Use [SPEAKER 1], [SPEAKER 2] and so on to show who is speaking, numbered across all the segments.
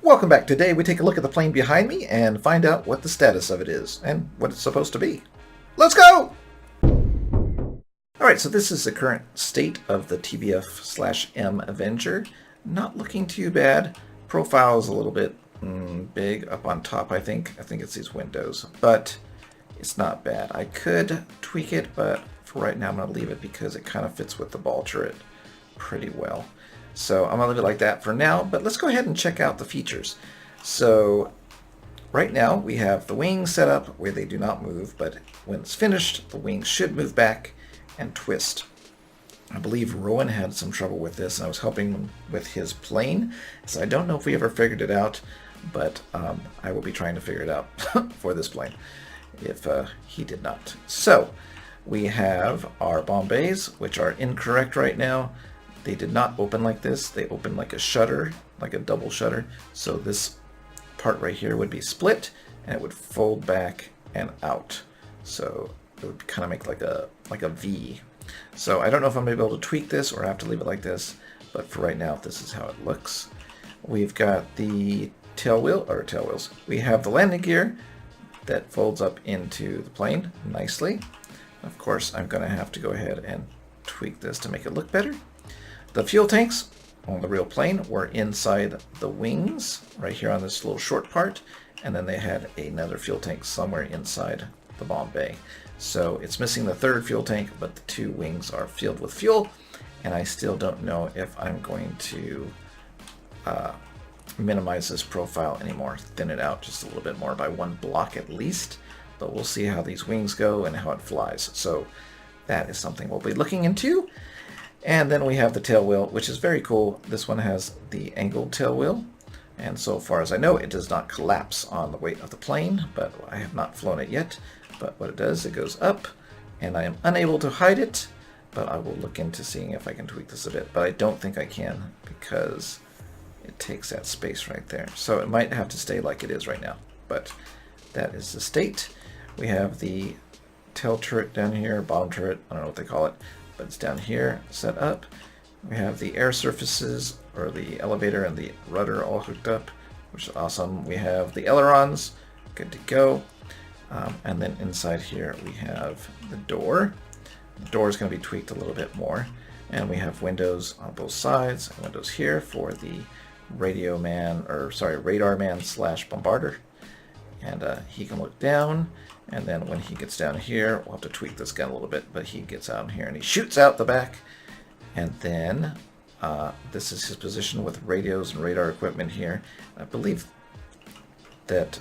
[SPEAKER 1] Welcome back. Today we take a look at the plane behind me and find out what the status of it is and what it's supposed to be. Let's go! Alright, so this is the current state of the TBF/M Avenger. Not looking too bad. Profile is a little bit big up on top, I think. I think it's these windows, but it's not bad. I could tweak it, but for right now I'm going to leave it because it kind of fits with the ball turret pretty well. So I'm going to leave it like that for now, but let's go ahead and check out the features. So right now we have the wings set up where they do not move, but when it's finished, the wings should move back and twist. I believe Rowan had some trouble with this, and I was helping him with his plane, so I don't know if we ever figured it out, but I will be trying to figure it out for this plane if he did not. So we have our bomb bays, which are incorrect right now. They did not open like this. They open like a shutter, like a double shutter. So this part right here would be split, and it would fold back and out. So it would kind of make like a V. So I don't know if I'm going to be able to tweak this or have to leave it like this, but for right now, this is how it looks. We've got the tail wheels. We have the landing gear that folds up into the plane nicely. Of course, I'm going to have to go ahead and tweak this to make it look better. The fuel tanks on the real plane were inside the wings, right here on this little short part, and then they had another fuel tank somewhere inside the bomb bay. So it's missing the third fuel tank, but the two wings are filled with fuel, and I still don't know if I'm going to minimize this profile anymore, thin it out just a little bit more by one block at least, but we'll see how these wings go and how it flies. So that is something we'll be looking into. And then we have the tail wheel, which is very cool. This one has the angled tail wheel, and so far as I know, it does not collapse on the weight of the plane, but I have not flown it yet. But what it does, it goes up, and I am unable to hide it, but I will look into seeing if I can tweak this a bit. But I don't think I can because it takes that space right there. So it might have to stay like it is right now, but that is the state. We have the tail turret down here, bottom turret, I don't know what they call it, but it's down here set up. We have the air surfaces, or the elevator and the rudder all hooked up, which is awesome. We have the ailerons, good to go. And then inside here we have the door. The door is going to be tweaked a little bit more. And we have windows on both sides, and windows here for the radar man / bombarder. And he can look down, and then when he gets down here, we'll have to tweak this gun a little bit, but he gets out here and he shoots out the back. And then this is his position with radios and radar equipment here. I believe that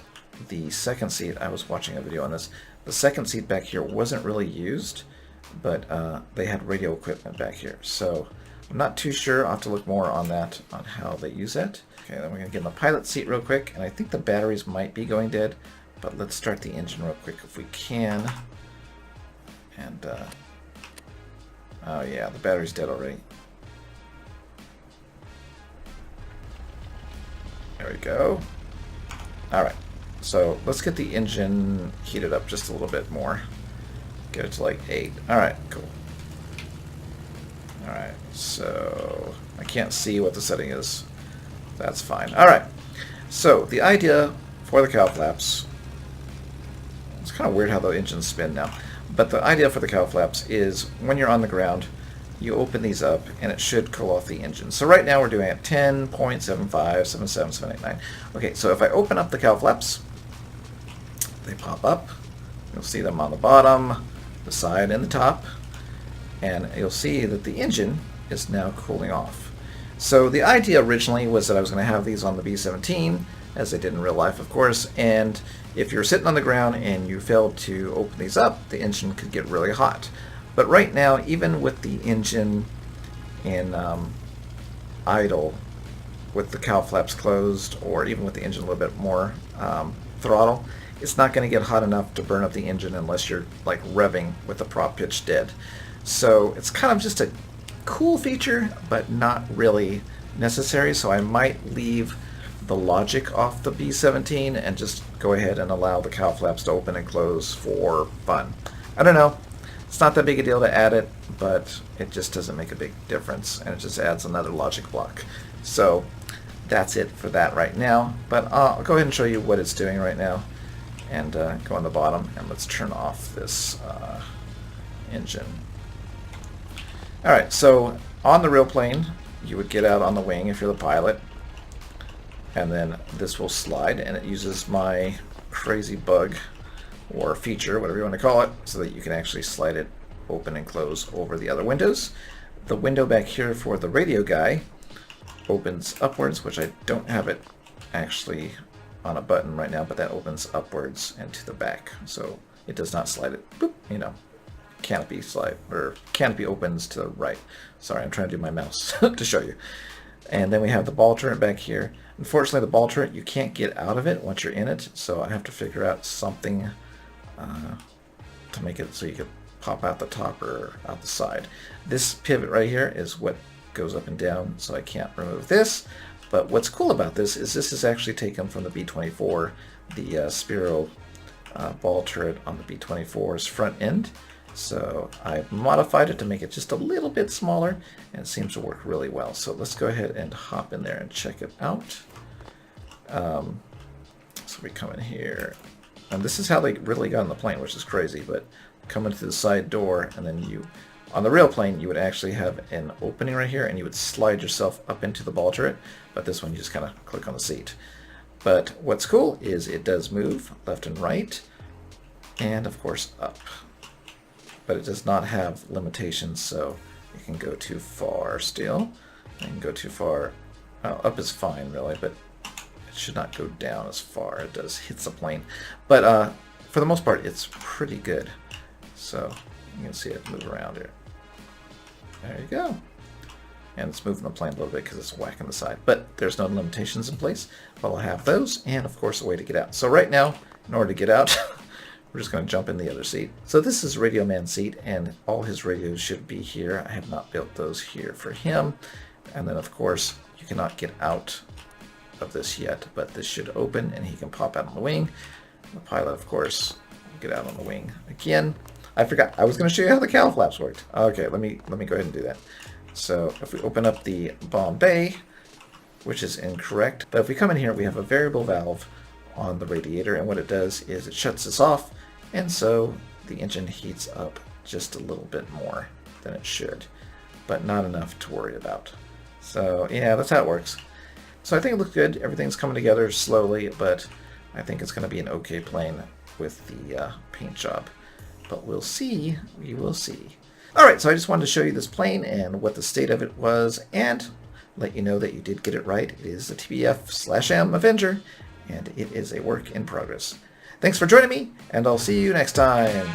[SPEAKER 1] the second seat, I was watching a video on this, the second seat back here wasn't really used, but they had radio equipment back here. So I'm not too sure. I'll have to look more on that, on how they use that. Okay, then we're going to get in the pilot seat real quick, and I think the batteries might be going dead, but let's start the engine real quick if we can. And, oh yeah, the battery's dead already. There we go. Alright, so let's get the engine heated up just a little bit more. Get it to like 8. Alright, cool. Alright, so I can't see what the setting is. That's fine. Alright, so the idea for the cow flaps, it's kind of weird how the engines spin now, but the idea for the cow flaps is when you're on the ground, you open these up and it should cool off the engine. So right now we're doing it 10.75, 77, 789. Okay, so if I open up the cow flaps, they pop up. You'll see them on the bottom, the side, and the top, and you'll see that the engine is now cooling off. So the idea originally was that I was going to have these on the B-17, as they did in real life, of course, and if you're sitting on the ground and you failed to open these up, the engine could get really hot. But right now, even with the engine in idle, with the cow flaps closed, or even with the engine a little bit more throttle, it's not going to get hot enough to burn up the engine unless you're like revving with the prop pitch dead. So it's kind of just a cool feature, but not really necessary. So I might leave the logic off the B-17 and just go ahead and allow the cow flaps to open and close for fun. I don't know. It's not that big a deal to add it, but it just doesn't make a big difference, and it just adds another logic block. So that's it for that right now. But I'll go ahead and show you what it's doing right now. And go on the bottom, and let's turn off this engine. Alright, so on the real plane, you would get out on the wing if you're the pilot. And then this will slide, and it uses my crazy bug or feature, whatever you want to call it, so that you can actually slide it open and close over the other windows. The window back here for the radio guy opens upwards, which I don't have it actually on a button right now, but that opens upwards and to the back, so it does not slide it. Boop, you know, canopy slide, or canopy opens to the right. Sorry, I'm trying to do my mouse to show you. And then we have the ball turret back here. Unfortunately, the ball turret, you can't get out of it once you're in it, so I have to figure out something to make it so you can pop out the top or out the side. This pivot right here is what goes up and down, so I can't remove this. But what's cool about this is actually taken from the B-24, the Spiro ball turret on the B-24's front end. So I modified it to make it just a little bit smaller, and it seems to work really well. So let's go ahead and hop in there and check it out. So we come in here, and this is how they really got on the plane, which is crazy, but come into the side door, and then you, on the real plane, you would actually have an opening right here, and you would slide yourself up into the ball turret, but this one you just kind of click on the seat. But what's cool is it does move left and right, and of course up. But it does not have limitations, so you can go too far still. You can go too far. Well, up is fine, really, but it should not go down as far. It does hit the plane. But for the most part, it's pretty good. So you can see it move around here. There you go. And it's moving the plane a little bit because it's whacking the side. But there's no limitations in place. But I'll have those, and of course a way to get out. So right now, in order to get out, we're just going to jump in the other seat. So this is Radio Man's seat, and all his radios should be here. I have not built those here for him. And then of course, you cannot get out of this yet, but this should open, and he can pop out on the wing. The pilot, of course, will get out on the wing again. I forgot. I was going to show you how the cowl flaps worked. Okay, let me go ahead and do that. So if we open up the bomb bay, which is incorrect, but if we come in here, we have a variable valve on the radiator, and what it does is it shuts this off, and so the engine heats up just a little bit more than it should, but not enough to worry about. So yeah, that's how it works. So I think it looks good. Everything's coming together slowly, but I think it's going to be an okay plane with the paint job. But we'll see. We will see. Alright, so I just wanted to show you this plane and what the state of it was, and let you know that you did get it right. It is the TBF/M Avenger, and it is a work in progress. Thanks for joining me, and I'll see you next time.